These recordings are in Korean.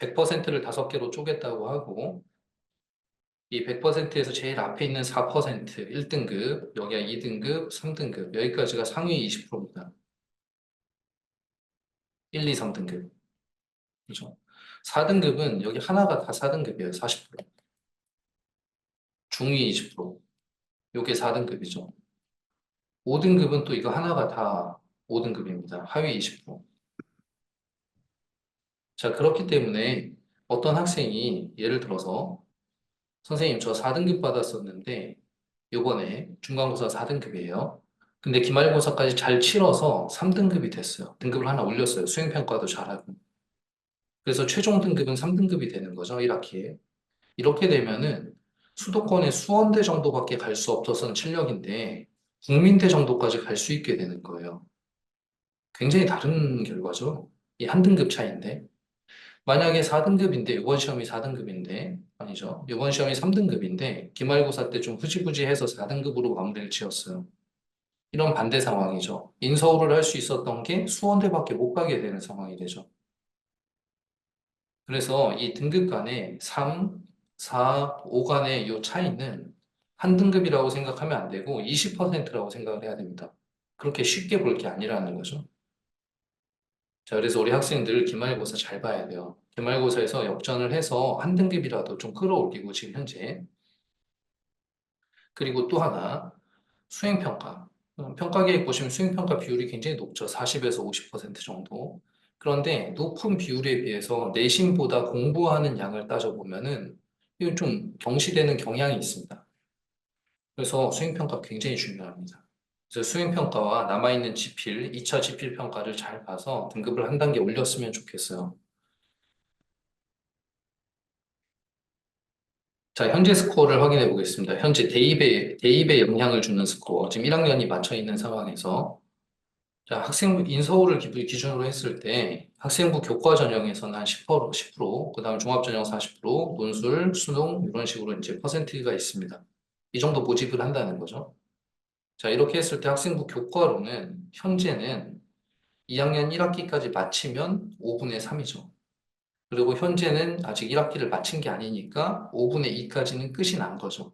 100%를 5개로 쪼갰다고 하고 이 100%에서 제일 앞에 있는 4%, 1등급, 여기가 2등급, 3등급, 여기까지가 상위 20%입니다. 1, 2, 3등급. 그죠? 4등급은 여기 하나가 다 4등급이에요. 40%. 중위 20%. 요게 4등급이죠. 5등급은 또 이거 하나가 다 5등급입니다. 하위 20%. 자, 그렇기 때문에 어떤 학생이 예를 들어서 선생님 저 4등급 받았었는데 요번에 중간고사 4등급이에요. 근데 기말고사까지 잘 치러서 3등급이 됐어요. 등급을 하나 올렸어요. 수행평가도 잘하고. 그래서 최종 등급은 3등급이 되는 거죠. 1학기에. 이렇게 되면은 수도권의 수원대 정도밖에 갈 수 없어서는 실력인데 국민대 정도까지 갈 수 있게 되는 거예요. 굉장히 다른 결과죠. 이 한 등급 차이인데. 만약에 4등급인데, 이번 시험이 4등급인데, 아니죠. 이번 시험이 3등급인데, 기말고사 때 좀 흐지부지해서 4등급으로 마무리를 지었어요. 이런 반대 상황이죠. 인서울을 할 수 있었던 게 수원대밖에 못 가게 되는 상황이 되죠. 그래서 이 등급 간의 3, 4, 5 간의 이 차이는 한 등급이라고 생각하면 안 되고 20%라고 생각을 해야 됩니다. 그렇게 쉽게 볼 게 아니라는 거죠. 자, 그래서 우리 학생들 기말고사 잘 봐야 돼요. 기말고사에서 역전을 해서 한 등급이라도 좀 끌어올리고 지금 현재. 그리고 또 하나, 수행평가. 평가계획 보시면 수행평가 비율이 굉장히 높죠. 40에서 50% 정도. 그런데 높은 비율에 비해서 내신보다 공부하는 양을 따져보면은 이건 좀 경시되는 경향이 있습니다. 그래서 수행평가 굉장히 중요합니다. 그래서 수행평가와 남아있는 지필, 2차 지필평가를 잘 봐서 등급을 한 단계 올렸으면 좋겠어요. 자, 현재 스코어를 확인해 보겠습니다. 현재 대입에 영향을 주는 스코어. 지금 1학년이 맞춰 있는 상황에서. 자, 학생부 인서울을 기준으로 했을 때 학생부 교과 전형에서는 한 10%, 10%, 그다음 종합 전형 40%, 논술, 수능 이런 식으로 이제 퍼센트가 있습니다. 이 정도 모집을 한다는 거죠. 자, 이렇게 했을 때 학생부 교과로는 현재는 2학년 1학기까지 마치면 5분의 3이죠. 그리고 현재는 아직 1학기를 마친 게 아니니까 5분의 2까지는 끝이 난 거죠.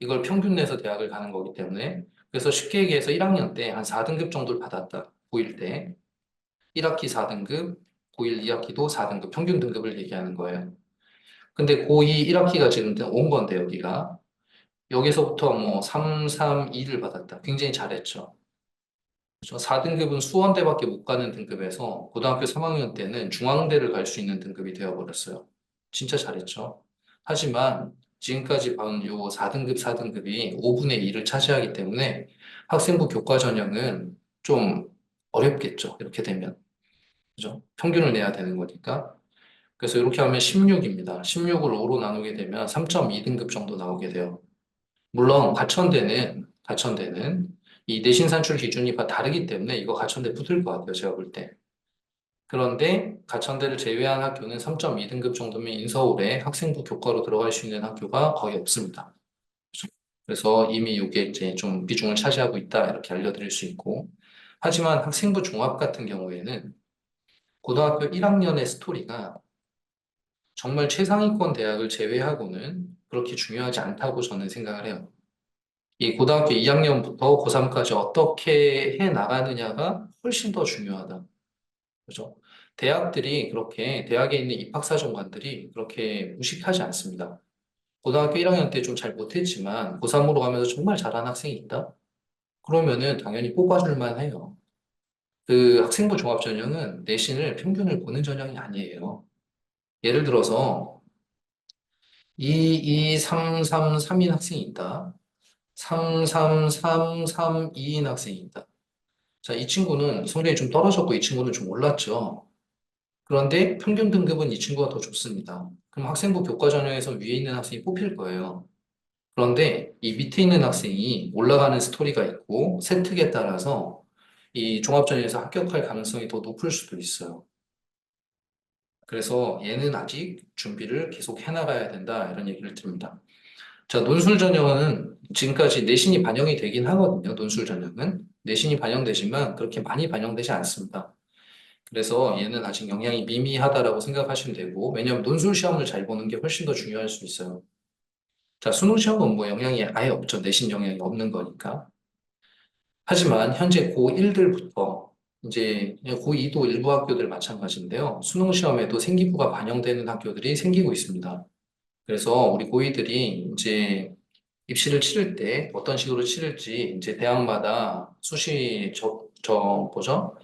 이걸 평균 내서 대학을 가는 거기 때문에. 그래서 쉽게 얘기해서 1학년 때 한 4등급 정도를 받았다. 고1 때. 1학기 4등급, 고1 2학기도 4등급, 평균 등급을 얘기하는 거예요. 근데 고2 1학기가 지금 온 건데, 여기가. 여기서부터 뭐 3, 3, 2를 받았다. 굉장히 잘했죠. 그렇죠? 4등급은 수원대밖에 못 가는 등급에서 고등학교 3학년 때는 중앙대를 갈 수 있는 등급이 되어버렸어요. 진짜 잘했죠. 하지만 지금까지 봐온 요 4등급, 4등급이 5분의 2를 차지하기 때문에 학생부 교과 전형은 좀 어렵겠죠. 이렇게 되면. 그죠? 평균을 내야 되는 거니까. 그래서 이렇게 하면 16입니다. 16을 5로 나누게 되면 3.2등급 정도 나오게 돼요. 물론 가천대는 이 내신 산출 기준이 다르기 때문에 이거 가천대 붙을 것 같아요. 제가 볼 때. 그런데 가천대를 제외한 학교는 3.2등급 정도면 인서울에 학생부 교과로 들어갈 수 있는 학교가 거의 없습니다. 그래서 이미 이게 이제 좀 비중을 차지하고 있다 이렇게 알려드릴 수 있고 하지만 학생부 종합 같은 경우에는 고등학교 1학년의 스토리가 정말 최상위권 대학을 제외하고는 그렇게 중요하지 않다고 저는 생각을 해요. 이 고등학교 2학년부터 고3까지 어떻게 해 나가느냐가 훨씬 더 중요하다. 그죠? 대학에 있는 입학사정관들이 그렇게 무식하지 않습니다. 고등학교 1학년 때 좀 잘 못했지만 고3으로 가면서 정말 잘한 학생이 있다? 그러면은 당연히 뽑아줄 만해요. 그 학생부 종합전형은 내신을 평균을 보는 전형이 아니에요. 예를 들어서 2, 2, 3, 3, 3인 학생이 있다. 3, 3, 3, 3, 2인 학생이 있다. 자, 이 친구는 성적이 좀 떨어졌고 이 친구는 좀 올랐죠. 그런데 평균 등급은 이 친구가 더 좋습니다. 그럼 학생부 교과 전형에서 위에 있는 학생이 뽑힐 거예요. 그런데 이 밑에 있는 학생이 올라가는 스토리가 있고 세특에 따라서 이 종합전형에서 합격할 가능성이 더 높을 수도 있어요. 그래서 얘는 아직 준비를 계속 해나가야 된다 이런 얘기를 드립니다. 자, 논술 전형은 지금까지 내신이 반영이 되긴 하거든요. 논술 전형은 내신이 반영되지만 그렇게 많이 반영되지 않습니다. 그래서 얘는 아직 영향이 미미하다라고 생각하시면 되고, 왜냐하면 논술 시험을 잘 보는 게 훨씬 더 중요할 수 있어요. 자, 수능 시험은 뭐 영향이 아예 없죠. 내신 영향이 없는 거니까. 하지만 현재 고1들부터 이제 고2도 일부 학교들 마찬가지인데요. 수능 시험에도 생기부가 반영되는 학교들이 생기고 있습니다. 그래서 우리 고이들이 이제 입시를 치를 때 어떤 식으로 치를지 이제 대학마다 뭐죠?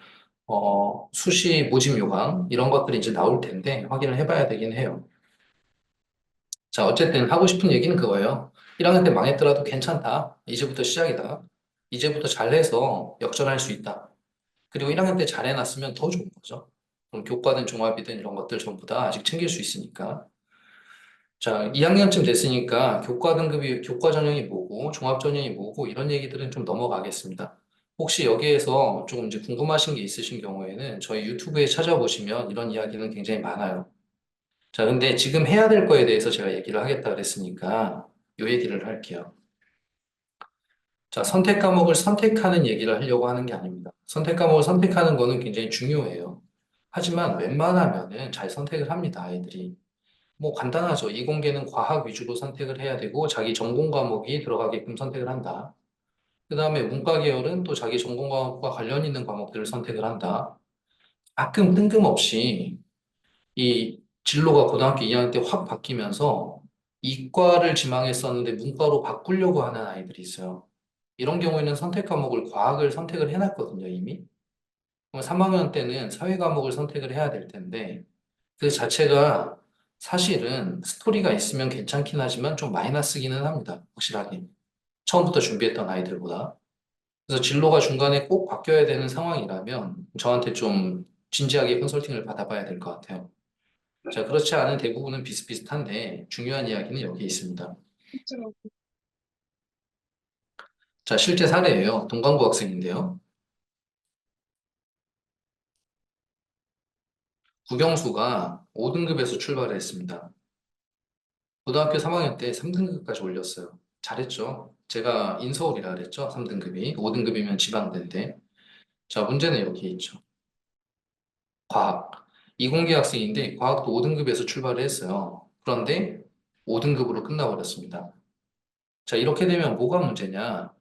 수시 모집 요강 이런 것들이 이제 나올 텐데 확인을 해봐야 되긴 해요. 자, 어쨌든 하고 싶은 얘기는 그거예요. 1학년 때 망했더라도 괜찮다. 이제부터 시작이다. 이제부터 잘해서 역전할 수 있다. 그리고 1학년 때 잘해놨으면 더 좋은 거죠. 그럼 교과든 종합이든 이런 것들 전부 다 아직 챙길 수 있으니까. 자, 2학년쯤 됐으니까 교과 전형이 뭐고, 종합 전형이 뭐고, 이런 얘기들은 좀 넘어가겠습니다. 혹시 여기에서 조금 이제 궁금하신 게 있으신 경우에는 저희 유튜브에 찾아보시면 이런 이야기는 굉장히 많아요. 자, 근데 지금 해야 될 거에 대해서 제가 얘기를 하겠다 그랬으니까 요 얘기를 할게요. 자, 선택 과목을 선택하는 얘기를 하려고 하는 게 아닙니다. 선택 과목을 선택하는 거는 굉장히 중요해요. 하지만 웬만하면은 잘 선택을 합니다, 아이들이. 뭐 간단하죠. 이공계는 과학 위주로 선택을 해야 되고 자기 전공 과목이 들어가게끔 선택을 한다. 그 다음에 문과 계열은 또 자기 전공 과목과 관련 있는 과목들을 선택을 한다. 가끔 뜬금없이 이 진로가 고등학교 2학년 때 확 바뀌면서 이과를 지망했었는데 문과로 바꾸려고 하는 아이들이 있어요. 이런 경우에는 선택 과목을 과학을 선택을 해놨거든요, 이미. 그럼 3학년 때는 사회 과목을 선택을 해야 될 텐데 그 자체가 사실은 스토리가 있으면 괜찮긴 하지만 좀 마이너스기는 합니다. 확실하게. 처음부터 준비했던 아이들보다. 그래서 진로가 중간에 꼭 바뀌어야 되는 상황이라면 저한테 좀 진지하게 컨설팅을 받아봐야 될 것 같아요. 자, 그렇지 않은 대부분은 비슷비슷한데 중요한 이야기는 여기 있습니다. 자, 실제 사례예요. 동강고 학생인데요. 국영수가 5등급에서 출발을 했습니다. 고등학교 3학년 때 3등급까지 올렸어요. 잘했죠. 제가 인서울이라 그랬죠. 3등급이. 5등급이면 지방대인데. 자, 문제는 여기 있죠. 과학. 이공계 학생인데 과학도 5등급에서 출발을 했어요. 그런데 5등급으로 끝나버렸습니다. 자, 이렇게 되면 뭐가 문제냐?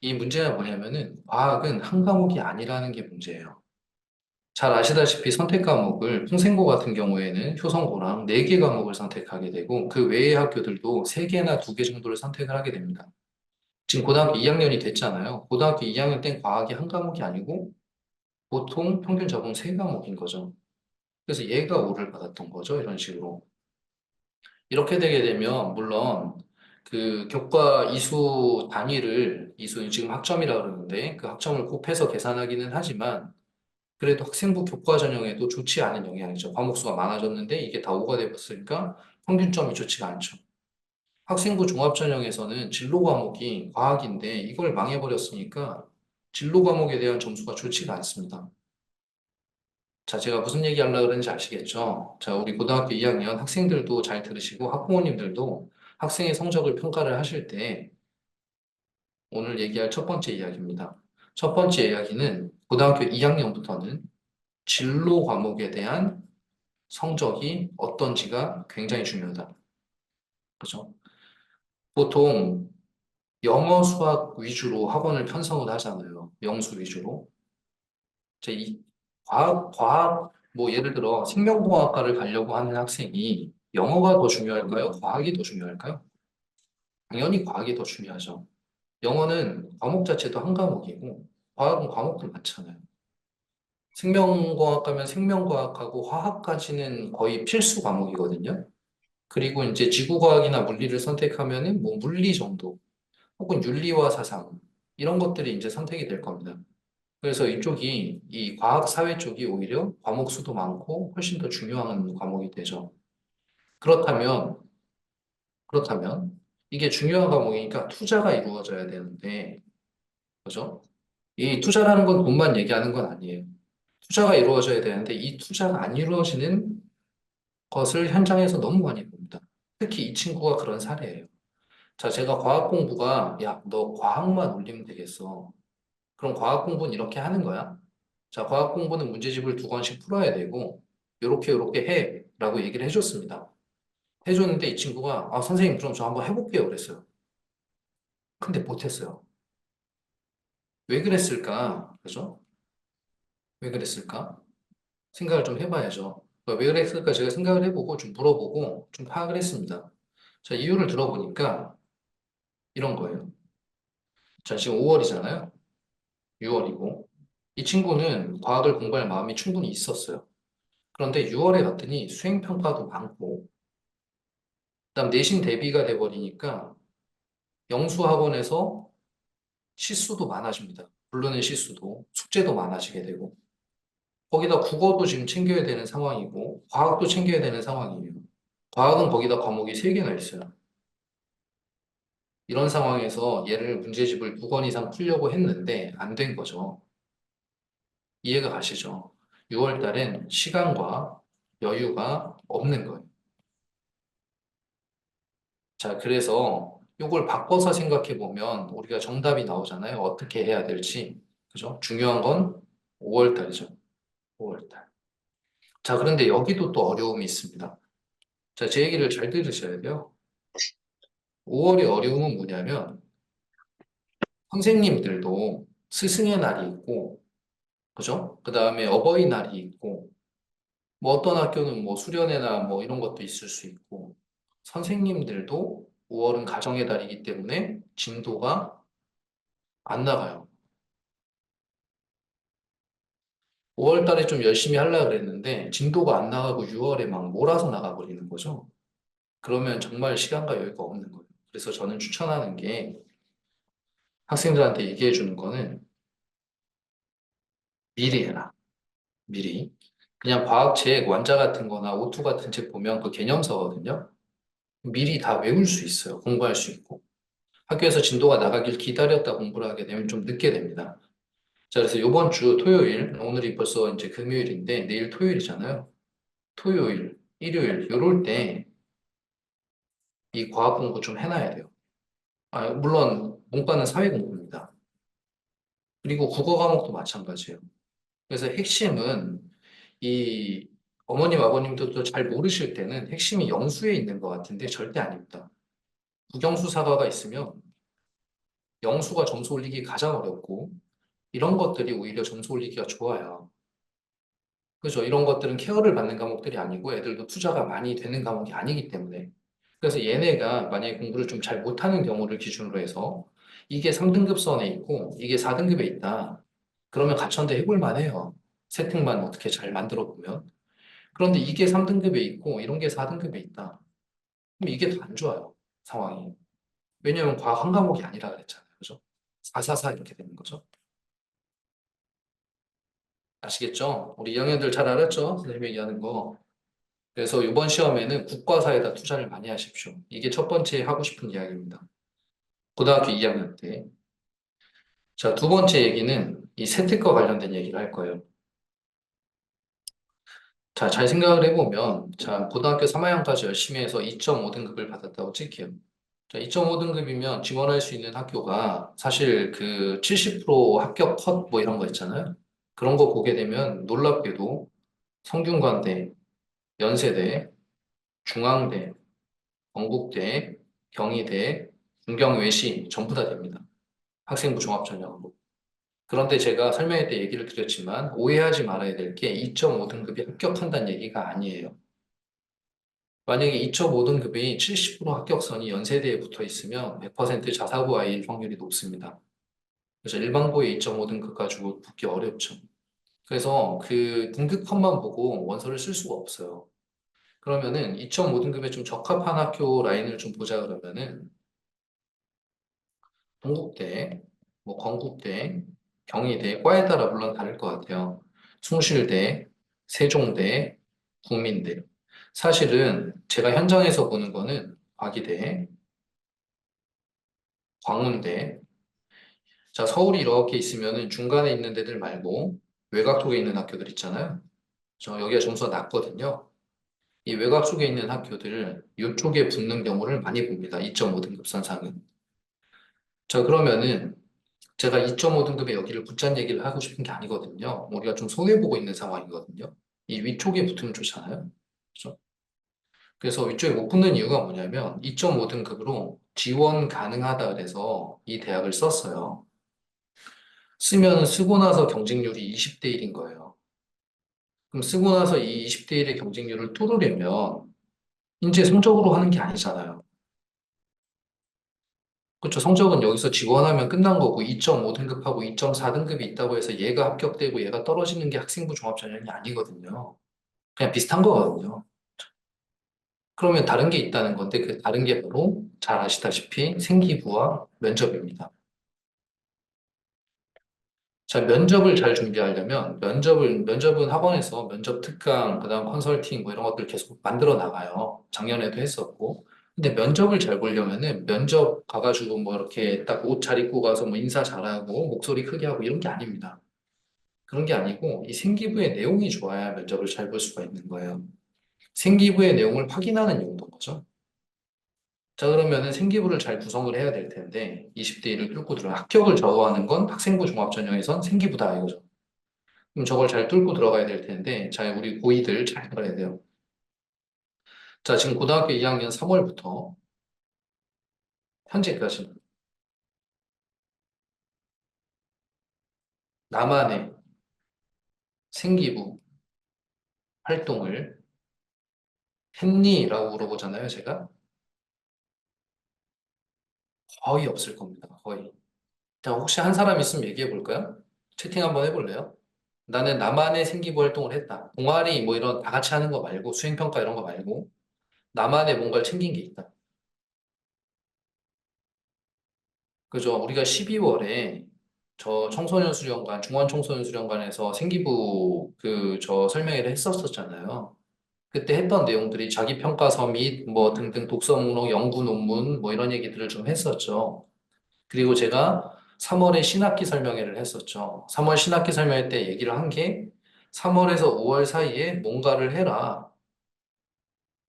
이 문제가 뭐냐면은 과학은 한 과목이 아니라는 게 문제예요. 잘 아시다시피 선택 과목을 평생고 같은 경우에는 효성고랑 4개 과목을 선택하게 되고 그 외의 학교들도 3개나 2개 정도를 선택을 하게 됩니다. 지금 고등학교 2학년이 됐잖아요. 고등학교 2학년 땐 과학이 한 과목이 아니고 보통 평균 적응 3과목인 거죠. 그래서 얘가 오를 받았던 거죠. 이런 식으로. 이렇게 되게 되면 물론 그 교과 이수 단위를 이수 지금 학점이라 그러는데 그 학점을 곱해서 계산하기는 하지만 그래도 학생부 교과 전형에도 좋지 않은 영향이죠. 과목 수가 많아졌는데 이게 다 오가 되었으니까 평균점이 좋지가 않죠. 학생부 종합 전형에서는 진로 과목이 과학인데 이걸 망해버렸으니까 진로 과목에 대한 점수가 좋지가 않습니다. 자, 제가 무슨 얘기 하려고 그러는지 아시겠죠? 자, 우리 고등학교 2학년 학생들도 잘 들으시고 학부모님들도 학생의 성적을 평가를 하실 때 오늘 얘기할 첫 번째 이야기입니다. 첫 번째 이야기는 고등학교 2학년부터는 진로 과목에 대한 성적이 어떤지가 굉장히 중요하다. 그죠? 보통 영어, 수학 위주로 학원을 편성을 하잖아요. 영수 위주로. 이 뭐 예를 들어 생명공학과를 가려고 하는 학생이 영어가 더 중요할까요? 과학이 더 중요할까요? 당연히 과학이 더 중요하죠. 영어는 과목 자체도 한 과목이고, 과학은 과목도 많잖아요. 생명공학 가면 생명과학하고 화학까지는 거의 필수 과목이거든요. 그리고 이제 지구과학이나 물리를 선택하면은 뭐 물리 정도, 혹은 윤리와 사상, 이런 것들이 이제 선택이 될 겁니다. 그래서 이쪽이, 이 과학 사회 쪽이 오히려 과목 수도 많고 훨씬 더 중요한 과목이 되죠. 그렇다면, 그렇다면, 이게 중요한 과목이니까 투자가 이루어져야 되는데, 그죠? 이 투자라는 건 돈만 얘기하는 건 아니에요. 투자가 이루어져야 되는데, 이 투자가 안 이루어지는 것을 현장에서 너무 많이 봅니다. 특히 이 친구가 그런 사례예요. 자, 제가 과학 공부가, 야, 너 과학만 올리면 되겠어. 그럼 과학 공부는 이렇게 하는 거야? 자, 과학 공부는 문제집을 2권씩 풀어야 되고, 요렇게 해. 라고 얘기를 해줬습니다. 해줬는데 이 친구가, 아, 선생님, 그럼 저 한번 해볼게요. 그랬어요. 근데 못했어요. 왜 그랬을까? 그죠? 왜 그랬을까? 생각을 좀 해봐야죠. 왜 그랬을까? 제가 생각을 해보고 좀 물어보고 좀 파악을 했습니다. 자, 이유를 들어보니까 이런 거예요. 자, 지금 5월이잖아요. 6월이고. 이 친구는 과학을 공부할 마음이 충분히 있었어요. 그런데 6월에 갔더니 수행평가도 많고, 그다음 내신 대비가 돼버리니까 영수학원에서 실수도 많아집니다. 부르는 실수도, 숙제도 많아지게 되고, 거기다 국어도 지금 챙겨야 되는 상황이고, 과학도 챙겨야 되는 상황이에요. 과학은 거기다 과목이 3개나 있어요. 이런 상황에서 얘를 문제집을 2권 이상 풀려고 했는데 안 된 거죠. 이해가 가시죠? 6월 달엔 시간과 여유가 없는 거예요. 자, 그래서 이걸 바꿔서 생각해 보면 우리가 정답이 나오잖아요. 어떻게 해야 될지. 그죠? 중요한 건 5월 달이죠. 5월 달. 자, 그런데 여기도 또 어려움이 있습니다. 자, 제 얘기를 잘 들으셔야 돼요. 5월의 어려움은 뭐냐면 선생님들도 스승의 날이 있고, 그죠? 그 다음에 어버이날이 있고, 뭐 어떤 학교는 뭐 수련회나 뭐 이런 것도 있을 수 있고, 선생님들도 5월은 가정의 달이기 때문에 진도가 안 나가요. 5월 달에 좀 열심히 하려고 그랬는데 진도가 안 나가고 6월에 막 몰아서 나가버리는 거죠. 그러면 정말 시간과 여유가 없는 거예요. 그래서 저는 추천하는 게 학생들한테 얘기해 주는 거는 미리 해라. 미리. 그냥 과학책 완자 같은 거나 오투 같은 책 보면 그 개념서거든요. 미리 다 외울 수 있어요. 공부할 수 있고. 학교에서 진도가 나가길 기다렸다 공부를 하게 되면 좀 늦게 됩니다. 자, 그래서 이번 주 토요일, 오늘이 벌써 이제 금요일인데 내일 토요일이잖아요. 토요일, 일요일, 요럴 때 이 과학 공부 좀 해놔야 돼요. 아, 물론 문과는 사회 공부입니다. 그리고 국어 과목도 마찬가지예요. 그래서 핵심은 이 어머님, 아버님들도 잘 모르실 때는 핵심이 영수에 있는 것 같은데 절대 아닙니다. 국영수 사과가 있으면 영수가 점수 올리기 가장 어렵고 이런 것들이 오히려 점수 올리기가 좋아요. 그죠? 이런 것들은 케어를 받는 과목들이 아니고 애들도 투자가 많이 되는 과목이 아니기 때문에. 그래서 얘네가 만약에 공부를 좀 잘 못하는 경우를 기준으로 해서 이게 3등급 선에 있고 이게 4등급에 있다. 그러면 가천대 해볼 만해요. 세팅만 어떻게 잘 만들어 보면. 그런데 이게 3등급에 있고 이런 게 4등급에 있다. 그럼 이게 더 안 좋아요. 상황이. 왜냐하면 과학 한 과목이 아니라 그랬잖아요. 그죠? 444 이렇게 되는 거죠. 아시겠죠? 우리 2학년들 잘 알았죠? 선생님이 얘기하는 거. 그래서 이번 시험에는 국가사에다 투자를 많이 하십시오. 이게 첫 번째 하고 싶은 이야기입니다. 고등학교 2학년 때. 자, 두 번째 얘기는 이 세특과 관련된 얘기를 할 거예요. 자, 잘 생각을 해보면, 자, 고등학교 3학년까지 열심히 해서 2.5등급을 받았다고 칠게요. 자, 2.5등급이면 지원할 수 있는 학교가 사실 그 70% 합격 컷 뭐 이런 거 있잖아요. 그런 거 보게 되면 놀랍게도 성균관대, 연세대, 중앙대, 건국대, 경희대, 중경외시 전부 다 됩니다. 학생부 종합전형으로. 그런데 제가 설명회 때 얘기를 드렸지만 오해하지 말아야 될 게 2.5등급이 합격한다는 얘기가 아니에요. 만약에 2.5등급이 70% 합격선이 연세대에 붙어 있으면 100% 자사고 아이일 확률이 높습니다. 그래서 일반고에 2.5등급 가지고 붙기 어렵죠. 그래서 그 등급 컷만 보고 원서를 쓸 수가 없어요. 그러면은 2.5등급에 좀 적합한 학교 라인을 좀 보자 그러면은 동국대, 뭐 건국대, 경희대, 과에 따라 물론 다를 것 같아요. 숭실대, 세종대, 국민대. 사실은 제가 현장에서 보는 거는 과기대, 광운대. 자, 서울이 이렇게 있으면은 중간에 있는 데들 말고 외곽 쪽에 있는 학교들 있잖아요. 저 여기가 점수가 낮거든요. 이 외곽 쪽에 있는 학교들 이쪽에 붙는 경우를 많이 봅니다. 2.5등급 선상은. 자, 그러면은 제가 2.5등급의 여기를 붙자는 얘기를 하고 싶은 게 아니거든요. 우리가 좀 손해보고 있는 상황이거든요. 이 위쪽에 붙으면 좋잖아요. 그죠? 그래서 위쪽에 못 붙는 이유가 뭐냐면 2.5등급으로 지원 가능하다 그래서 이 대학을 썼어요. 쓰면 쓰고 나서 경쟁률이 20대 1인 거예요. 그럼 쓰고 나서 이 20대 1의 경쟁률을 뚫으려면 이제 성적으로 하는 게 아니잖아요. 그렇죠. 성적은 여기서 지원하면 끝난 거고 2.5등급하고 2.4등급이 있다고 해서 얘가 합격되고 얘가 떨어지는 게 학생부 종합전형이 아니거든요. 그냥 비슷한 거거든요. 그러면 다른 게 있다는 건데 그 다른 게 바로 잘 아시다시피 생기부와 면접입니다. 자, 면접을 잘 준비하려면 면접은 학원에서 면접 특강, 그다음 컨설팅 뭐 이런 것들 계속 만들어 나가요. 작년에도 했었고. 근데 면접을 잘 보려면은 면접 가가지고 뭐 이렇게 딱 옷 잘 입고 가서 뭐 인사 잘하고 목소리 크게 하고 이런 게 아닙니다. 그런 게 아니고 이 생기부의 내용이 좋아야 면접을 잘 볼 수가 있는 거예요. 생기부의 내용을 확인하는 용도인 거죠. 자, 그러면은 생기부를 잘 구성을 해야 될 텐데 20대 1을 뚫고 들어 합격을 좌우하는 건 학생부 종합전형에선 생기부다 이거죠. 그럼 저걸 잘 뚫고 들어가야 될 텐데, 자, 우리 고이들 잘 들어야 돼요. 자, 지금 고등학교 2학년 3월부터 현재까지 나만의 생기부 활동을 했니? 라고 물어보잖아요, 제가. 거의 없을 겁니다, 거의. 자, 혹시 한 사람 있으면 얘기해 볼까요? 채팅 한번 해볼래요? 나는 나만의 생기부 활동을 했다. 동아리 뭐 이런 다 같이 하는 거 말고, 수행평가 이런 거 말고, 나만의 뭔가를 챙긴 게 있다. 그죠? 우리가 12월에 저 청소년 수련관, 중앙 청소년 수련관에서 생기부 저 설명회를 했었었잖아요. 그때 했던 내용들이 자기 평가서 및 뭐 등등 독서 목록, 연구 논문 뭐 이런 얘기들을 좀 했었죠. 그리고 제가 3월에 신학기 설명회를 했었죠. 3월 신학기 설명회 때 얘기를 한 게 3월에서 5월 사이에 뭔가를 해라.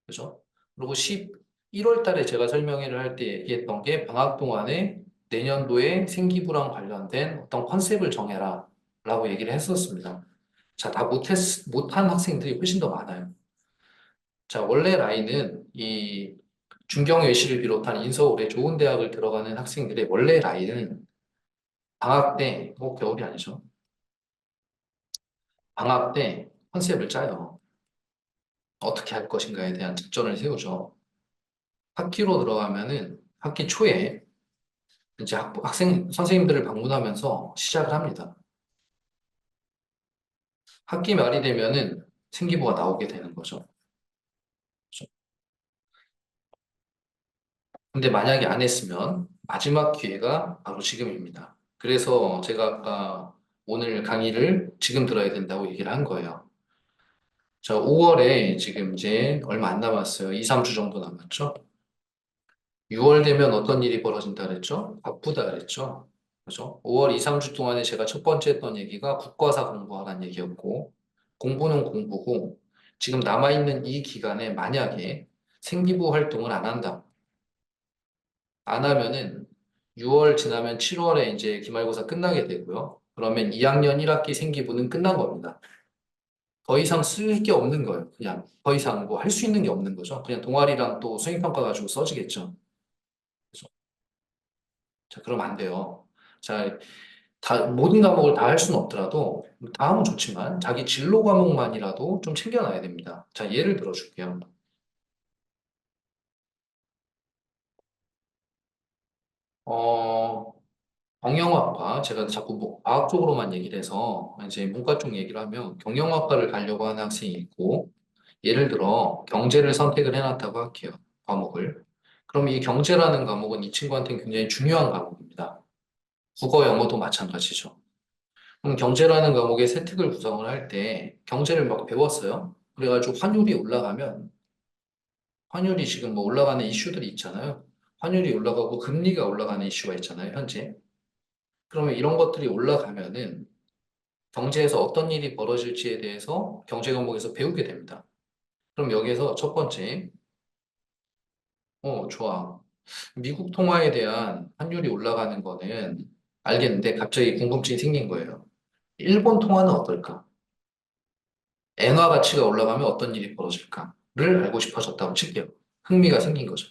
그죠? 그리고 11월 달에 제가 설명회를 할 때 얘기했던 게 방학 동안에 내년도에 생기부랑 관련된 어떤 컨셉을 정해라 라고 얘기를 했었습니다. 자, 다 못한 학생들이 훨씬 더 많아요. 자, 원래 라인은 이 중경외시를 비롯한 인서울에 좋은 대학을 들어가는 학생들의 원래 라인은 방학 때, 겨울이 아니죠. 방학 때 컨셉을 짜요. 어떻게 할 것인가에 대한 작전을 세우죠. 학기로 들어가면은 학기 초에 이제 선생님들을 방문하면서 시작을 합니다. 학기 말이 되면은 생기부가 나오게 되는 거죠. 그렇죠? 근데 만약에 안 했으면 마지막 기회가 바로 지금입니다. 그래서 제가 아까 오늘 강의를 지금 들어야 된다고 얘기를 한 거예요. 자, 5월에 지금 이제 얼마 안 남았어요. 2, 3주 정도 남았죠? 6월 되면 어떤 일이 벌어진다 그랬죠? 바쁘다 그랬죠? 그죠? 5월 2, 3주 동안에 제가 첫 번째 했던 얘기가 국가사 공부하라는 얘기였고, 공부는 공부고, 지금 남아있는 이 기간에 만약에 생기부 활동을 안 한다. 안 하면은 6월 지나면 7월에 이제 기말고사 끝나게 되고요. 그러면 2학년 1학기 생기부는 끝난 겁니다. 더 이상 쓸 게 없는 거예요. 그냥 더 이상 뭐 할 수 있는 게 없는 거죠. 그냥 동아리랑 또 수행평가 가지고 써지겠죠. 그죠? 자, 그러면 안 돼요. 자, 모든 과목을 다 할 수는 없더라도, 다 하면 좋지만, 자기 진로 과목만이라도 좀 챙겨놔야 됩니다. 자, 예를 들어 줄게요. 어, 경영학과, 제가 자꾸 뭐 과학 쪽으로만 얘기를 해서, 이제 문과 쪽 얘기를 하면, 경영학과를 가려고 하는 학생이 있고, 예를 들어, 경제를 선택을 해놨다고 할게요. 과목을. 그럼 이 경제라는 과목은 이 친구한테는 굉장히 중요한 과목입니다. 국어, 영어도 마찬가지죠. 그럼 경제라는 과목의 세특을 구성을 할 때 경제를 막 배웠어요. 그래가지고 환율이 올라가면 환율이 지금 뭐 올라가는 이슈들이 있잖아요. 환율이 올라가고 금리가 올라가는 이슈가 있잖아요, 현재. 그러면 이런 것들이 올라가면은 경제에서 어떤 일이 벌어질지에 대해서 경제 과목에서 배우게 됩니다. 그럼 여기에서 첫 번째, 좋아. 미국 통화에 대한 환율이 올라가는 거는 알겠는데 갑자기 궁금증이 생긴 거예요. 일본 통화는 어떨까? 엔화 가치가 올라가면 어떤 일이 벌어질까를 알고 싶어졌다고 칠게요. 흥미가 생긴 거죠.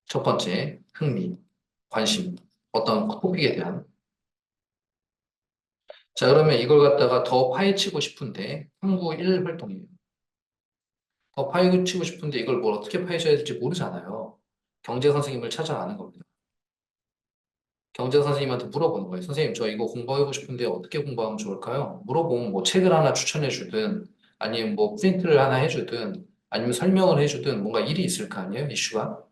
첫 번째, 흥미, 관심, 어떤 토픽에 대한. 자, 그러면 이걸 갖다가 더 파헤치고 싶은데, 탐구 1 활동이에요. 더 파헤치고 싶은데 이걸 뭘 어떻게 파헤쳐야 될지 모르잖아요. 경제 선생님을 찾아가는 겁니다. 경제 선생님한테 물어보는 거예요. 선생님, 저 이거 공부하고 싶은데 어떻게 공부하면 좋을까요? 물어보면 뭐 책을 하나 추천해 주든, 아니면 뭐 프린트를 하나 해주든, 아니면 설명을 해주든 뭔가 일이 있을 거 아니에요, 이슈가?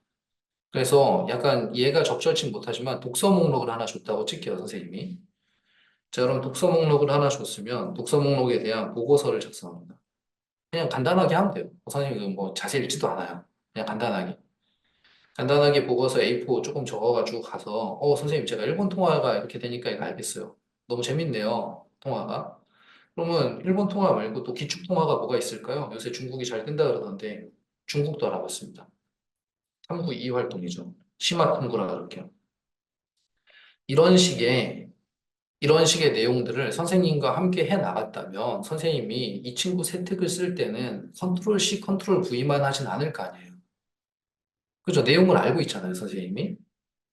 그래서 약간 얘가 적절치 못하지만 독서 목록을 하나 줬다고 칠게요, 선생님이. 자, 그럼 독서 목록을 하나 줬으면 독서 목록에 대한 보고서를 작성합니다. 그냥 간단하게 하면 돼요. 선생님은 뭐 자세히 읽지도 않아요. 그냥 간단하게. 간단하게 보고서 A4 조금 적어가지고 가서, 선생님, 제가 일본 통화가 이렇게 되니까 이거 알겠어요. 너무 재밌네요, 통화가. 그러면 일본 통화 말고 또 기축 통화가 뭐가 있을까요? 요새 중국이 잘 뜬다 그러던데 중국도 알아봤습니다. 탐구 2 활동이죠. 심화 탐구라 그럴게요. 이런 식의 이런 식의 내용들을 선생님과 함께 해 나갔다면 선생님이 이 친구 세특을 쓸 때는 컨트롤 C, 컨트롤 V만 하진 않을 거 아니에요. 그죠? 내용을 알고 있잖아요, 선생님이.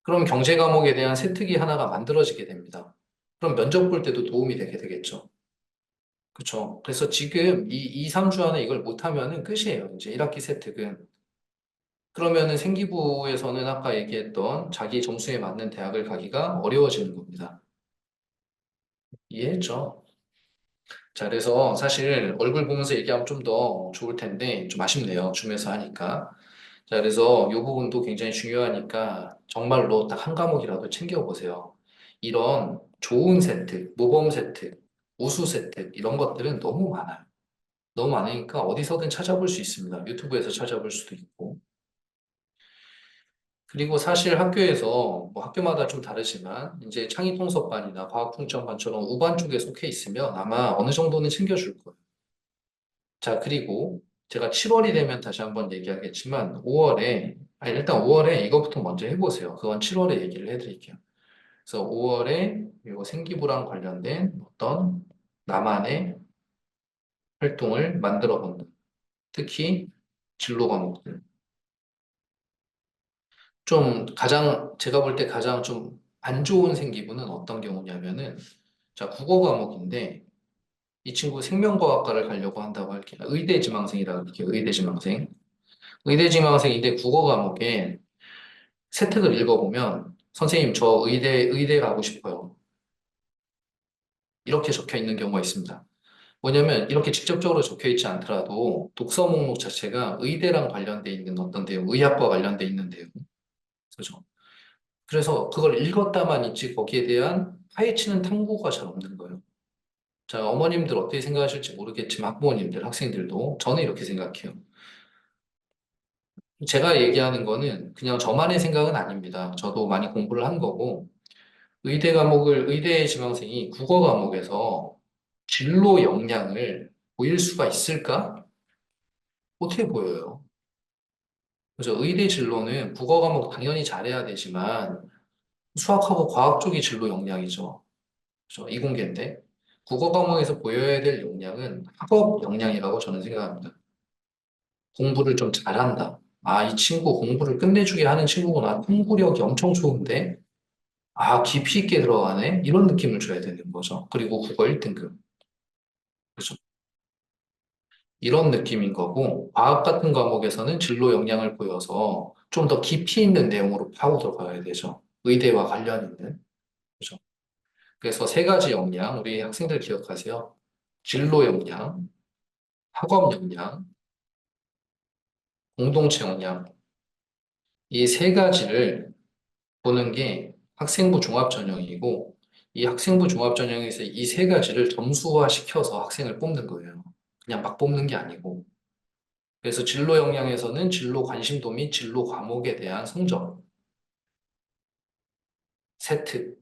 그럼 경제 과목에 대한 세특이 하나가 만들어지게 됩니다. 그럼 면접 볼 때도 도움이 되게 되겠죠. 그렇죠. 그래서 지금 이 2, 3주 안에 이걸 못하면은 끝이에요. 이제 1학기 세특은. 그러면은 생기부에서는 아까 얘기했던 자기 점수에 맞는 대학을 가기가 어려워지는 겁니다. 이해했죠? 자, 그래서 사실 얼굴 보면서 얘기하면 좀 더 좋을 텐데 좀 아쉽네요. 줌에서 하니까. 자, 그래서 이 부분도 굉장히 중요하니까 정말로 딱 한 과목이라도 챙겨보세요. 이런 좋은 세트, 모범 세트, 우수 세트 이런 것들은 너무 많아요. 너무 많으니까 어디서든 찾아볼 수 있습니다. 유튜브에서 찾아볼 수도 있고. 그리고 사실 학교에서 뭐 학교마다 좀 다르지만 이제 창의통섭반이나 과학풍점반처럼 우반 쪽에 속해 있으면 아마 어느 정도는 챙겨줄 거예요. 자, 그리고 제가 7월이 되면 다시 한번 얘기하겠지만 5월에, 아니 일단 5월에 이거부터 먼저 해보세요. 그건 7월에 얘기를 해드릴게요. 그래서 5월에 이거 생기부랑 관련된 어떤 나만의 활동을 만들어 본다. 특히 진로 과목들. 좀 가장, 제가 볼 때 가장 좀 안 좋은 생기부는 어떤 경우냐면은, 자, 국어 과목인데, 이 친구 생명과학과를 가려고 한다고 할게요. 의대 지망생이라고 할게요. 의대 지망생. 의대 지망생인데 국어 과목에 세특을 읽어보면 선생님 저 의대 가고 싶어요. 이렇게 적혀 있는 경우가 있습니다. 뭐냐면 이렇게 직접적으로 적혀 있지 않더라도 독서 목록 자체가 의대랑 관련돼 있는 어떤 내용, 의학과 관련돼 있는 내용. 그죠? 그래서 그걸 읽었다만 있지 거기에 대한 파헤치는 탐구가 잘 없는 거예요. 자, 어머님들 어떻게 생각하실지 모르겠지만 학부모님들, 학생들도 저는 이렇게 생각해요. 제가 얘기하는 거는 그냥 저만의 생각은 아닙니다. 저도 많이 공부를 한 거고 의대 지망생이 국어 과목에서 진로 역량을 보일 수가 있을까? 어떻게 보여요? 그죠? 의대 진로는 국어 과목 당연히 잘해야 되지만 수학하고 과학 쪽이 진로 역량이죠. 그죠? 이공계인데 국어 과목에서 보여야 될 역량은 학업 역량이라고 저는 생각합니다. 공부를 좀 잘한다. 아, 이 친구 공부를 끝내주게 하는 친구구나. 탐구력이 엄청 좋은데 아, 깊이 있게 들어가네? 이런 느낌을 줘야 되는 거죠. 그리고 국어 1등급. 그죠? 이런 느낌인 거고, 과학 같은 과목에서는 진로 역량을 보여서 좀 더 깊이 있는 내용으로 파고 들어가야 되죠. 의대와 관련 있는. 그죠? 그래서 세 가지 역량, 우리 학생들 기억하세요. 진로 역량, 학업 역량, 공동체 역량. 이 세 가지를 보는 게 학생부 종합 전형이고, 이 학생부 종합 전형에서 이 세 가지를 점수화 시켜서 학생을 뽑는 거예요. 그냥 막 뽑는 게 아니고. 그래서 진로 역량에서는 진로 관심도 및 진로 과목에 대한 성적, 세트,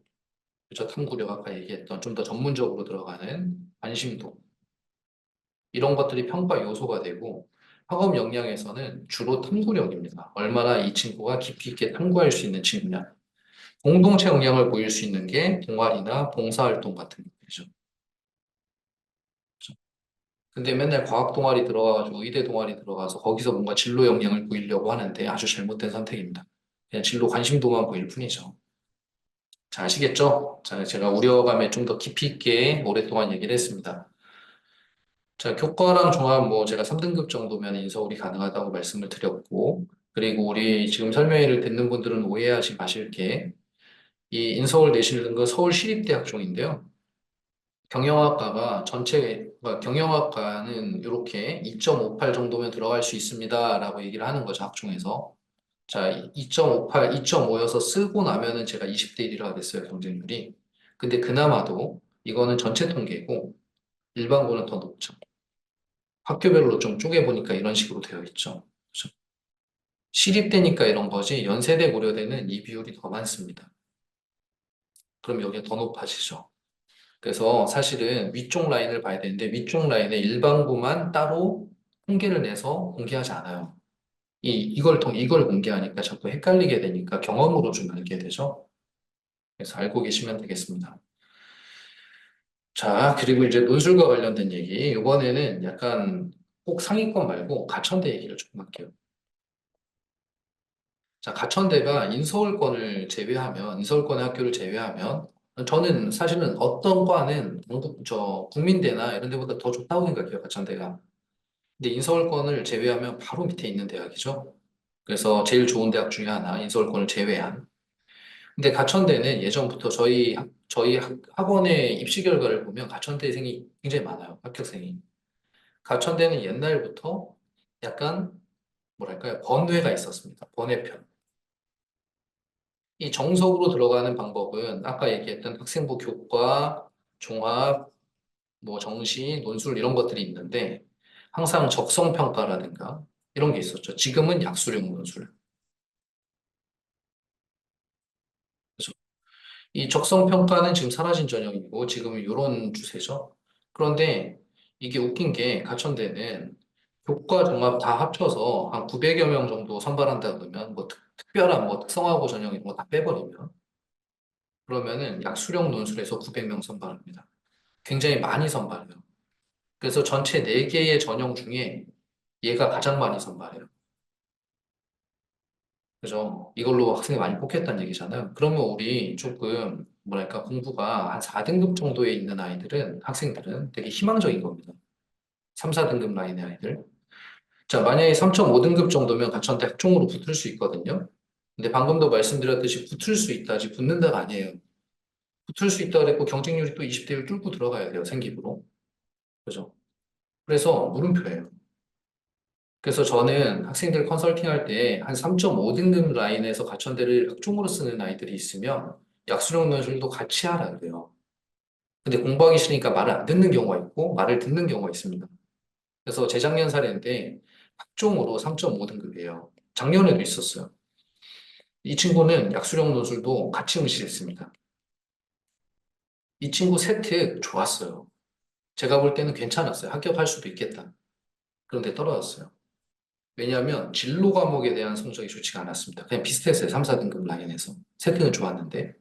그죠? 탐구력 아까 얘기했던 좀 더 전문적으로 들어가는 관심도, 이런 것들이 평가 요소가 되고, 학업 역량에서는 주로 탐구력입니다. 얼마나 이 친구가 깊이 있게 탐구할 수 있는 친구냐. 공동체 역량을 보일 수 있는 게 동아리나 봉사활동 같은 것들이죠. 그죠? 근데 맨날 과학 동아리 들어가가지고 의대 동아리 들어가서 거기서 뭔가 진로 역량을 보이려고 하는데 아주 잘못된 선택입니다. 그냥 진로 관심도만 보일 뿐이죠. 자, 아시겠죠? 자, 제가 우려감에 좀 더 깊이 있게 오랫동안 얘기를 했습니다. 자, 교과랑 종합 뭐 제가 3등급 정도면 인서울이 가능하다고 말씀을 드렸고, 그리고 우리 지금 설명회를 듣는 분들은 오해하지 마실 게, 이 인서울 내시는 건 서울시립대학종인데요. 경영학과가 그러니까 경영학과는 이렇게 2.58 정도면 들어갈 수 있습니다라고 얘기를 하는 거죠, 학종에서. 자, 2.58, 2.5여서 쓰고 나면은 제가 20대 1이라고 됐어요, 경쟁률이. 근데 그나마도 이거는 전체 통계고 일반고는 더 높죠. 학교별로 좀 쪼개보니까 이런 식으로 되어 있죠. 그죠? 시립대니까 이런 거지 연세대 고려대는 이 비율이 더 많습니다. 그럼 여기가 더 높아지죠. 그래서 사실은 위쪽 라인을 봐야 되는데 위쪽 라인에 일반고만 따로 통계를 내서 공개하지 않아요. 이걸 공개하니까 자꾸 헷갈리게 되니까 경험으로 좀 알게 되죠. 그래서 알고 계시면 되겠습니다. 자, 그리고 이제 논술과 관련된 얘기. 이번에는 약간 꼭 상위권 말고 가천대 얘기를 조금 할게요. 자, 가천대가 인서울권의 학교를 제외하면, 저는 사실은 어떤 과는 국민대나 이런 데보다 더 좋다고 생각해요, 가천대가. 근데 인서울권을 제외하면 바로 밑에 있는 대학이죠. 그래서 제일 좋은 대학 중에 하나, 인서울권을 제외한. 근데 가천대는 예전부터 저희 학원의 입시 결과를 보면 가천대생이 굉장히 많아요, 합격생이. 가천대는 옛날부터 약간, 뭐랄까요, 번외가 있었습니다. 번외편. 이 정석으로 들어가는 방법은 아까 얘기했던 학생부 교과, 종합, 뭐 정시, 논술 이런 것들이 있는데 항상 적성평가라든가 이런 게 있었죠. 지금은 약수령 논술. 그죠? 이 적성평가는 지금 사라진 전형이고 지금은 이런 추세죠. 그런데 이게 웃긴 게 가천대는 교과, 종합 다 합쳐서 한 900여 명 정도 선발한다 그러면 뭐 특별한 뭐 특성화고 전형 이런 거 다 빼버리면 그러면은 약수령 논술에서 900명 선발합니다. 굉장히 많이 선발해요. 그래서 전체 4개의 전형 중에 얘가 가장 많이 선발해요. 그죠? 이걸로 학생이 많이 뽑혔다는 얘기잖아요. 그러면 우리 조금, 뭐랄까, 공부가 한 4등급 정도에 있는 학생들은 되게 희망적인 겁니다. 3, 4등급 라인의 아이들. 자, 만약에 3.5등급 정도면 가천대 학종으로 붙을 수 있거든요. 근데 방금도 말씀드렸듯이 붙을 수 있다지 붙는다가 아니에요. 붙을 수 있다 그랬고 경쟁률이 또 20대 1 뚫고 들어가야 돼요, 생기부로. 그죠? 그래서 물음표예요. 그래서 저는 학생들 컨설팅 할 때 한 3.5등급 라인에서 가천대를 학종으로 쓰는 아이들이 있으면 약수령 논술도 같이 하라 그래요. 근데 공부하기 싫으니까 말을 안 듣는 경우가 있고 말을 듣는 경우가 있습니다. 그래서 재작년 사례인데 학종으로 3.5등급이에요. 작년에도 있었어요. 이 친구는 약수령 논술도 같이 응시했습니다. 이 친구 세특 좋았어요. 제가 볼 때는 괜찮았어요. 합격할 수도 있겠다. 그런데 떨어졌어요. 왜냐하면 진로 과목에 대한 성적이 좋지가 않았습니다. 그냥 비슷했어요. 3, 4등급 라인에서. 세트는 좋았는데.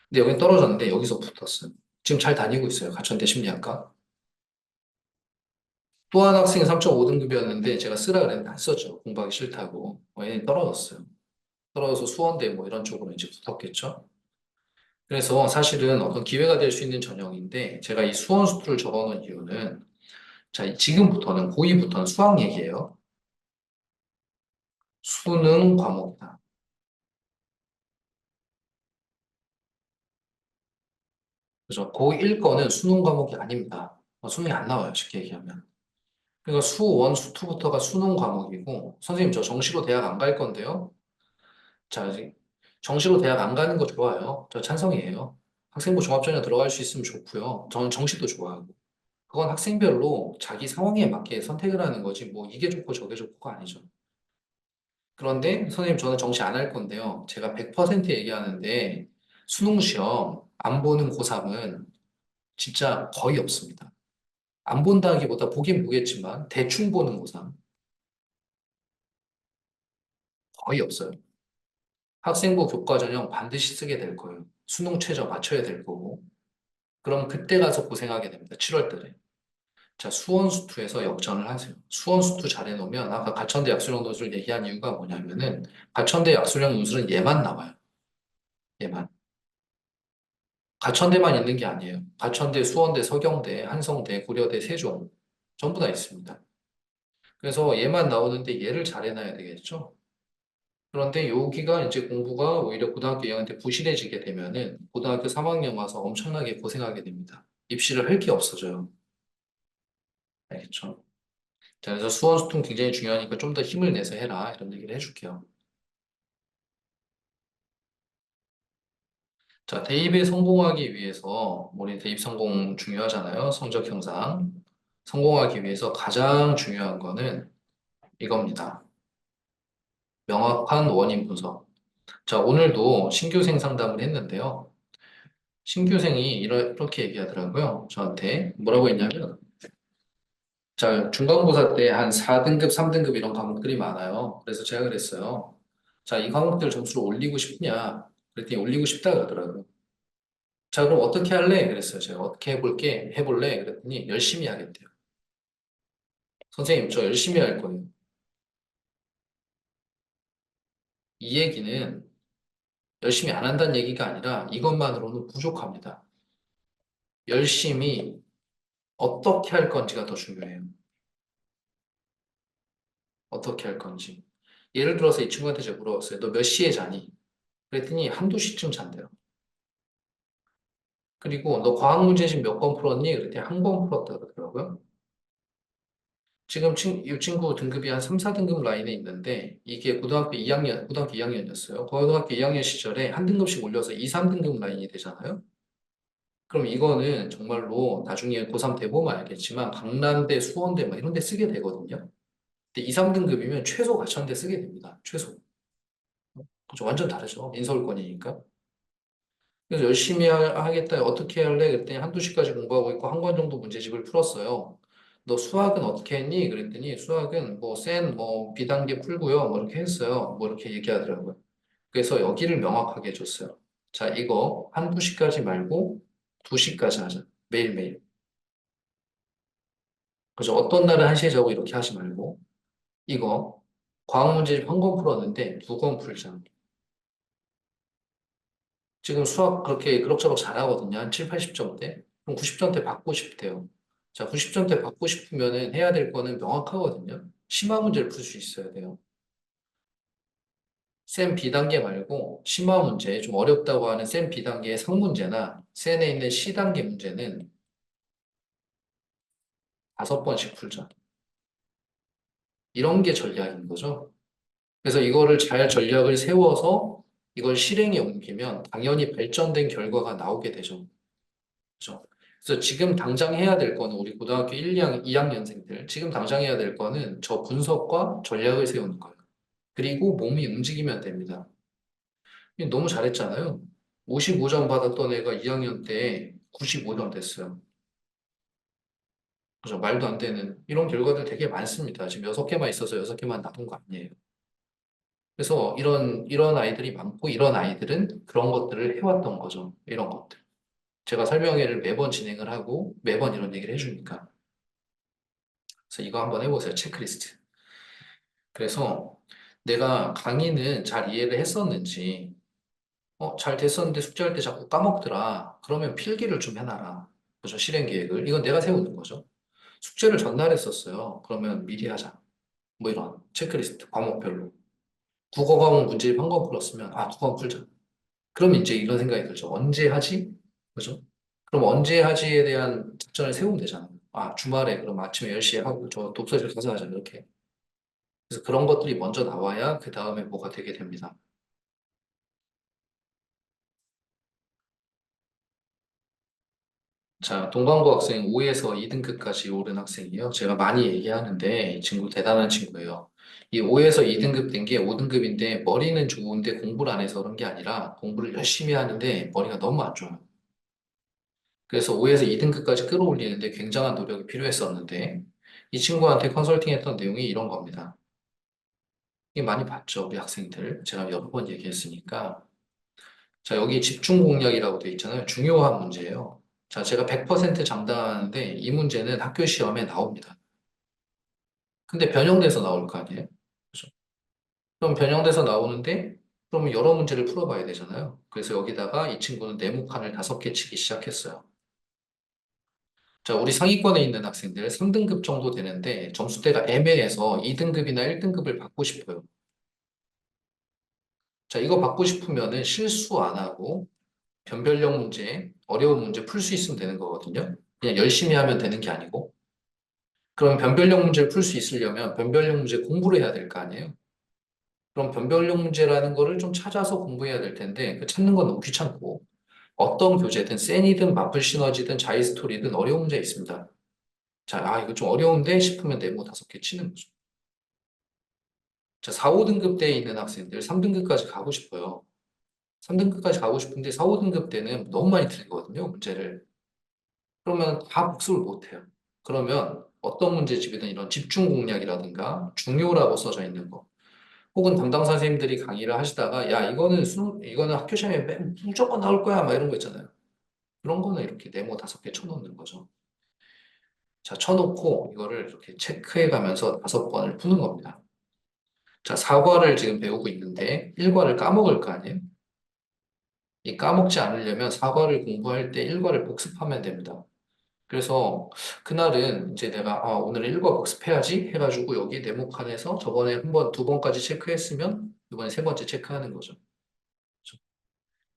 근데 여긴 떨어졌는데 여기서 붙었어요. 지금 잘 다니고 있어요. 가천대 심리학과. 또 한 학생이 3.5등급이었는데 제가 쓰라 그랬는데 안 썼죠. 공부하기 싫다고. 얘는 떨어졌어요. 떨어져서 수원대 뭐 이런 쪽으로 이제 붙었겠죠. 그래서 사실은 어떤 기회가 될 수 있는 전형인데 제가 이 수원 수투를 적어놓은 이유는 자, 지금부터는 고2부터는 수학 얘기예요. 수능 과목이다. 그죠? 고1 거는 수능 과목이 아닙니다. 수능이 안 나와요, 쉽게 얘기하면. 그러니까 수1, 수2부터가 수능 과목이고, 선생님, 저 정시로 대학 안 갈 건데요. 자, 정시로 대학 안 가는 거 좋아요. 저 찬성이에요. 학생부 종합전형 들어갈 수 있으면 좋고요. 저는 정시도 좋아하고. 그건 학생별로 자기 상황에 맞게 선택을 하는 거지, 뭐, 이게 좋고 저게 좋고가 아니죠. 그런데, 선생님, 저는 정시 안 할 건데요. 제가 100% 얘기하는데, 수능 시험 안 보는 고3은 진짜 거의 없습니다. 안 본다기보다 보긴 보겠지만 대충 보는 고사 거의 없어요. 학생부 교과 전형 반드시 쓰게 될 거예요. 수능 최저 맞춰야 될 거고. 그럼 그때 가서 고생하게 됩니다. 7월 달에. 자, 수원수투에서 역전을 하세요. 수원수투 잘 해놓으면 아까 가천대 약수령 논술 얘기한 이유가 뭐냐면은 가천대 약수령 논술은 얘만 나와요. 얘만. 가천대만 있는 게 아니에요. 가천대, 수원대, 서경대, 한성대, 고려대, 세종 전부 다 있습니다. 그래서 얘만 나오는데 얘를 잘 해놔야 되겠죠. 그런데 여기가 이제 공부가 오히려 고등학교 2학년 때 부실해지게 되면은 고등학교 3학년 와서 엄청나게 고생하게 됩니다. 입시를 할 게 없어져요. 알겠죠? 자, 그래서 수원 소통 굉장히 중요하니까 좀 더 힘을 내서 해라. 이런 얘기를 해줄게요. 자, 대입에 성공하기 위해서, 우리 대입 성공 중요하잖아요. 성적 향상. 성공하기 위해서 가장 중요한 거는 이겁니다. 명확한 원인 분석. 자, 오늘도 신규생 상담을 했는데요. 신규생이 이렇게 얘기하더라고요. 저한테 뭐라고 했냐면, 자, 중간고사 때 한 4등급, 3등급 이런 과목들이 많아요. 그래서 제가 그랬어요. 자, 이 과목들 점수를 올리고 싶냐? 그랬더니 올리고 싶다 그러더라고요. 자, 그럼 어떻게 할래? 그랬어요. 제가 어떻게 해볼래? 그랬더니 열심히 하겠대요. 선생님, 저 열심히 할 거예요. 이 얘기는 열심히 안 한다는 얘기가 아니라 이것만으로는 부족합니다. 열심히 어떻게 할 건지가 더 중요해요. 어떻게 할 건지. 예를 들어서 이 친구한테 제가 물어봤어요. 너 몇 시에 자니? 그랬더니 한두 시쯤 잔대요. 그리고 너 과학 문제 지금 몇 번 풀었니? 그랬더니 한 번 풀었다 그러더라고요. 지금 이 친구 등급이 한 3, 4등급 라인에 있는데 이게 고등학교 2학년이었어요. 고등학교 2학년 시절에 한 등급씩 올려서 2, 3등급 라인이 되잖아요. 그럼 이거는 정말로 나중에 고3 대보면 알겠지만 강남대, 수원대 막 이런 데 쓰게 되거든요. 근데 2, 3등급이면 최소 과천대 쓰게 됩니다. 최소. 그죠? 완전 다르죠. 인서울권이니까. 그래서 열심히 하겠다. 어떻게 할래? 그랬더니 한두 시까지 공부하고 있고 한 권 정도 문제집을 풀었어요. 너 수학은 어떻게 했니? 그랬더니 수학은 뭐 B단계 풀고요. 뭐 이렇게 했어요. 뭐 이렇게 얘기하더라고요. 그래서 여기를 명확하게 해줬어요. 자, 이거 한두 시까지 말고 2시까지 하자. 매일매일. 그래서 어떤 날은 1시에 자고 이렇게 하지 말고 이거 과학 문제집 한 권 풀었는데 2권 풀자. 지금 수학 그렇게 그럭저럭 잘하거든요. 한 7, 80점대. 그럼 90점대 받고 싶대요. 자, 90점대 받고 싶으면은 해야 될 거는 명확하거든요. 심화 문제를 풀 수 있어야 돼요. 쌤 B단계 말고 심화 문제, 좀 어렵다고 하는 쌤 B단계의 상문제나 쌤에 있는 C단계 문제는 5번씩 풀자. 이런 게 전략인 거죠. 그래서 이거를 잘 전략을 세워서 이걸 실행에 옮기면 당연히 발전된 결과가 나오게 되죠. 그죠? 그래서 지금 당장 해야 될 거는 우리 고등학교 1, 2학년생들 지금 당장 해야 될 거는 저 분석과 전략을 세우는 거예요. 그리고 몸이 움직이면 됩니다. 너무 잘했잖아요. 55점 받았던 애가 2학년 때 95점 됐어요. 그죠? 말도 안 되는 이런 결과들 되게 많습니다. 지금 6개만 있어서 6개만 나온 거 아니에요. 그래서 이런 아이들이 많고 이런 아이들은 그런 것들을 해왔던 거죠. 이런 것들. 제가 설명회를 매번 진행을 하고 매번 이런 얘기를 해주니까. 그래서 이거 한번 해보세요. 체크리스트. 그래서 내가 강의는 잘 이해를 했었는지, 잘 됐었는데 숙제할 때 자꾸 까먹더라. 그러면 필기를 좀 해놔라. 그죠? 실행 계획을. 이건 내가 세우는 거죠. 숙제를 전날 했었어요. 그러면 미리 하자. 뭐 이런 체크리스트, 과목별로. 국어 과목 문제집 한 권 풀었으면, 두 권 풀자. 그럼 이제 이런 생각이 들죠. 언제 하지? 그죠? 그럼 언제 하지에 대한 작전을 세우면 되잖아요. 주말에 그럼 아침에 10시에 하고 저 독서실 가서 하자. 이렇게. 그래서 그런 것들이 먼저 나와야 그 다음에 뭐가 되게 됩니다. 자, 동광고 학생 5에서 2등급까지 오른 학생이에요. 제가 많이 얘기하는데 이 친구 대단한 친구예요. 이 5에서 2등급 된 게 5등급인데 머리는 좋은데 공부를 안 해서 그런 게 아니라 공부를 열심히 하는데 머리가 너무 안 좋아요. 그래서 5에서 2등급까지 끌어올리는데 굉장한 노력이 필요했었는데 이 친구한테 컨설팅 했던 내용이 이런 겁니다. 이게 많이 봤죠, 우리 학생들. 제가 여러 번 얘기했으니까. 자, 여기 집중 공략이라고 되어 있잖아요. 중요한 문제예요. 자, 제가 100% 장담하는데 이 문제는 학교 시험에 나옵니다. 근데 변형돼서 나올 거 아니에요? 그죠? 그럼 변형돼서 나오는데 그러면 여러 문제를 풀어봐야 되잖아요. 그래서 여기다가 이 친구는 네모칸을 5개 치기 시작했어요. 자, 우리 상위권에 있는 학생들 3등급 정도 되는데 점수대가 애매해서 2등급이나 1등급을 받고 싶어요. 자, 이거 받고 싶으면은 실수 안 하고 변별력 문제, 어려운 문제 풀 수 있으면 되는 거거든요. 그냥 열심히 하면 되는 게 아니고. 그럼 변별력 문제를 풀 수 있으려면 변별력 문제 공부를 해야 될 거 아니에요. 그럼 변별력 문제라는 거를 좀 찾아서 공부해야 될 텐데 그 찾는 건 너무 귀찮고 어떤 교재든 센이든 마플 시너지든 자이스토리든 어려운 문제 있습니다. 자, 이거 좀 어려운데 싶으면 네모 5개 치는 거죠. 자, 4, 5등급 대에 있는 학생들 3등급까지 가고 싶어요. 3등급까지 가고 싶은데 4, 5등급 때는 너무 많이 틀리거든요, 문제를. 그러면 다 복습을 못 해요. 그러면 어떤 문제집이든 이런 집중 공략이라든가 중요라고 써져 있는 거, 혹은 담당 선생님들이 강의를 하시다가 야, 이거는 학교 시험에 무조건 나올 거야, 막 이런 거 있잖아요. 그런 거는 이렇게 네모 5개 쳐놓는 거죠. 자, 쳐놓고 이거를 이렇게 체크해 가면서 5번을 푸는 겁니다. 자, 사과를 지금 배우고 있는데 1과를 까먹을 거 아니에요? 이 까먹지 않으려면 사과를 공부할 때 1과를 복습하면 됩니다. 그래서 그날은 이제 내가 오늘 1과 복습해야지 해가지고 여기 네모칸에서 저번에 한 번, 2번까지 체크했으면 이번에 3번째 체크하는 거죠. 그렇죠?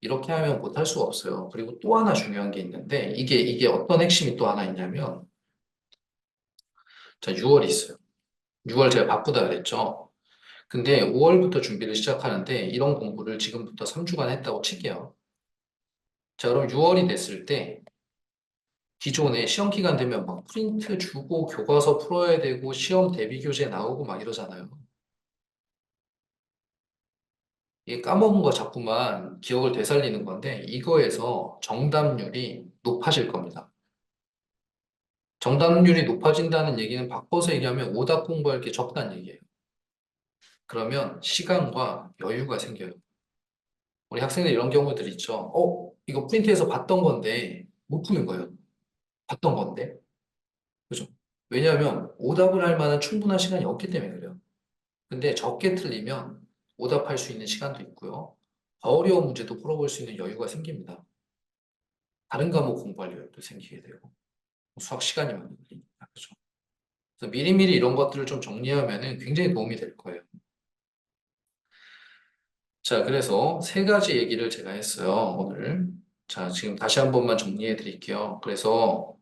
이렇게 하면 못할 수가 없어요. 그리고 또 하나 중요한 게 있는데 이게 어떤 핵심이 또 하나 있냐면 자, 6월이 있어요. 6월 제가 바쁘다 그랬죠. 근데 5월부터 준비를 시작하는데 이런 공부를 지금부터 3주간 했다고 칠게요. 자, 그럼 6월이 됐을 때 기존에 시험 기간 되면 막 프린트 주고 교과서 풀어야 되고 시험 대비 교재 나오고 막 이러잖아요. 이게 까먹은 거 자꾸만 기억을 되살리는 건데 이거에서 정답률이 높아질 겁니다. 정답률이 높아진다는 얘기는 바꿔서 얘기하면 오답 공부할 게 적다는 얘기예요. 그러면 시간과 여유가 생겨요. 우리 학생들 이런 경우들 있죠. 이거 프린트해서 봤던 건데 못 푸는 거예요. 봤던 건데. 그죠? 왜냐하면 오답을 할 만한 충분한 시간이 없기 때문에 그래요. 근데 적게 틀리면 오답할 수 있는 시간도 있고요. 더 어려운 문제도 풀어볼 수 있는 여유가 생깁니다. 다른 과목 공부할 여유도 생기게 되고 수학 시간이 많이 걸리니까 그죠. 그래서 미리미리 이런 것들을 좀 정리하면은 굉장히 도움이 될 거예요. 자, 그래서 3가지 얘기를 제가 했어요, 오늘. 자, 지금 다시 한 번만 정리해 드릴게요. 그래서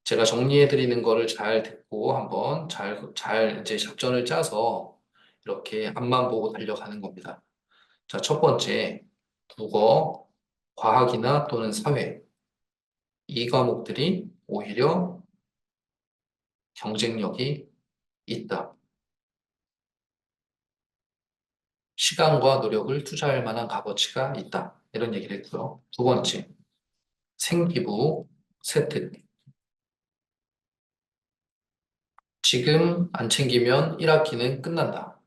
제가 정리해 드리는 거를 잘 듣고 한번 잘 이제 작전을 짜서 이렇게 앞만 보고 달려가는 겁니다. 자, 첫 번째, 국어, 과학이나 또는 사회. 이 과목들이 오히려 경쟁력이 있다. 시간과 노력을 투자할 만한 값어치가 있다. 이런 얘기를 했고요. 두 번째, 생기부, 세특. 지금 안 챙기면 1학기는 끝난다.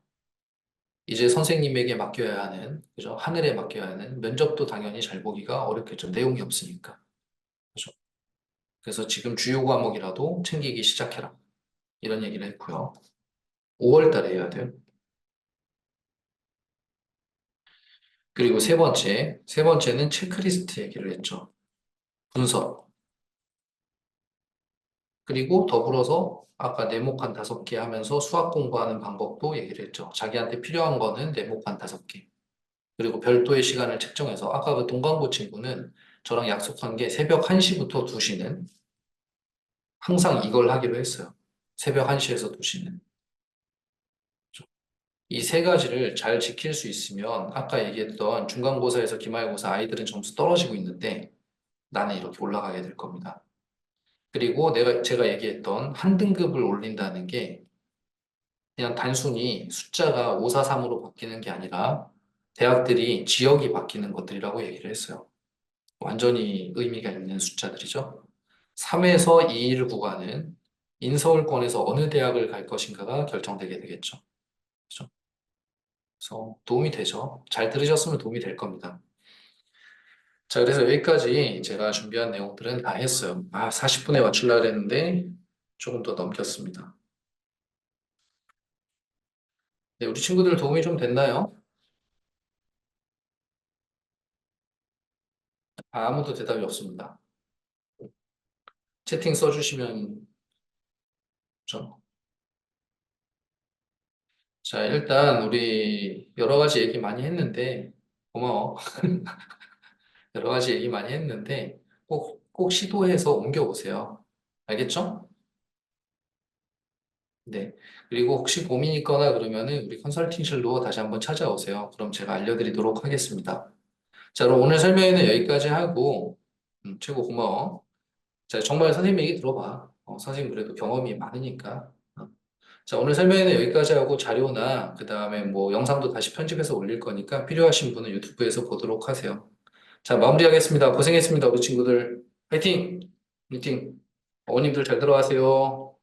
이제 선생님에게 맡겨야 하는, 그죠? 하늘에 맡겨야 하는 면접도 당연히 잘 보기가 어렵겠죠. 내용이 없으니까. 그죠? 그래서 지금 주요 과목이라도 챙기기 시작해라. 이런 얘기를 했고요. 5월 달에 해야 돼요. 그리고 세 번째는 체크리스트 얘기를 했죠. 분석. 그리고 더불어서 아까 네모칸 5개 하면서 수학 공부하는 방법도 얘기를 했죠. 자기한테 필요한 거는 네모칸 5개. 그리고 별도의 시간을 책정해서 아까 그 동광고 친구는 저랑 약속한 게 새벽 1시부터 2시는 항상 이걸 하기로 했어요. 새벽 1시에서 2시는. 이 3가지를 잘 지킬 수 있으면 아까 얘기했던 중간고사에서 기말고사 아이들은 점수 떨어지고 있는데 나는 이렇게 올라가게 될 겁니다. 그리고 제가 얘기했던 한 등급을 올린다는 게 그냥 단순히 숫자가 543으로 바뀌는 게 아니라 대학들이 지역이 바뀌는 것들이라고 얘기를 했어요. 완전히 의미가 있는 숫자들이죠. 3에서 2일 구간은 인서울권에서 어느 대학을 갈 것인가가 결정되게 되겠죠. 그죠? 그래서 도움이 되죠. 잘 들으셨으면 도움이 될 겁니다. 자, 그래서 여기까지 제가 준비한 내용들은 다 했어요. 40분에 맞추려고 했는데 조금 더 넘겼습니다. 네, 우리 친구들 도움이 좀 됐나요? 아무도 대답이 없습니다. 채팅 써주시면 좀. 자, 일단 우리 여러 가지 얘기 많이 했는데 고마워. 여러 가지 얘기 많이 했는데 꼭 시도해서 옮겨보세요. 알겠죠? 네. 그리고 혹시 고민 있거나 그러면은 우리 컨설팅실로 다시 한번 찾아오세요. 그럼 제가 알려드리도록 하겠습니다. 자, 그럼 오늘 설명회는 여기까지 하고, 최고 고마워. 자, 정말 선생님 얘기 들어봐. 선생님 그래도 경험이 많으니까. 자, 오늘 설명회는 여기까지 하고 자료나 그 다음에 뭐 영상도 다시 편집해서 올릴 거니까 필요하신 분은 유튜브에서 보도록 하세요. 자, 마무리하겠습니다. 고생했습니다, 우리 친구들. 화이팅! 화이팅! 어머님들 잘 들어가세요.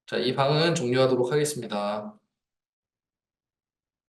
자, 이 방은 종료하도록 하겠습니다.